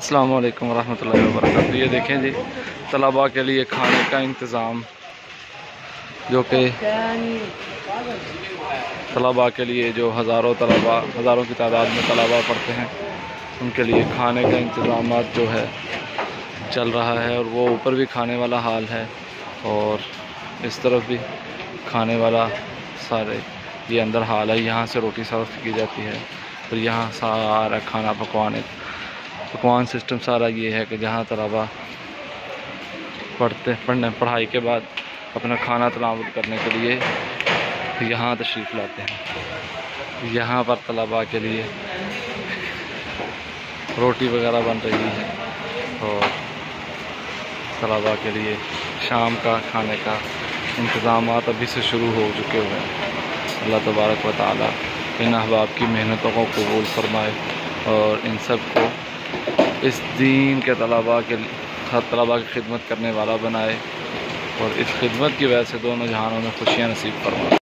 अस्सलाम वालेकुम रहमतुल्लाहि व बरकातहू। ये देखें जी, तलबा के लिए खाने का इंतज़ाम, जो कि तलबा के लिए जो हज़ारों की तादाद में तलबा पढ़ते हैं, उनके लिए खाने का इंतज़ाम जो है चल रहा है। और वो ऊपर भी खाने वाला हाल है और इस तरफ भी खाने वाला सारे ये अंदर हाल है। यहाँ से रोटी सर्व की जाती है और यहाँ सारा खाना पकवान सिस्टम सारा ये है कि जहाँ तलबा पढ़ाई के बाद अपना खाना तनावुल करने के लिए यहाँ तशरीफ़ लाते हैं। यहाँ पर तलबा के लिए रोटी वगैरह बन रही है और तलबा के लिए शाम का खाने का इंतज़ाम अभी से शुरू हो चुके हुए हैं। अल्लाह तबारक व तआला इन अहबाब की मेहनतों को कबूल फरमाए और इन सब को इस दीन के तलबा की खिदमत करने वाला बनाए और इस खिदमत की वजह से दोनों जहानों में खुशियाँ नसीब फरमाए।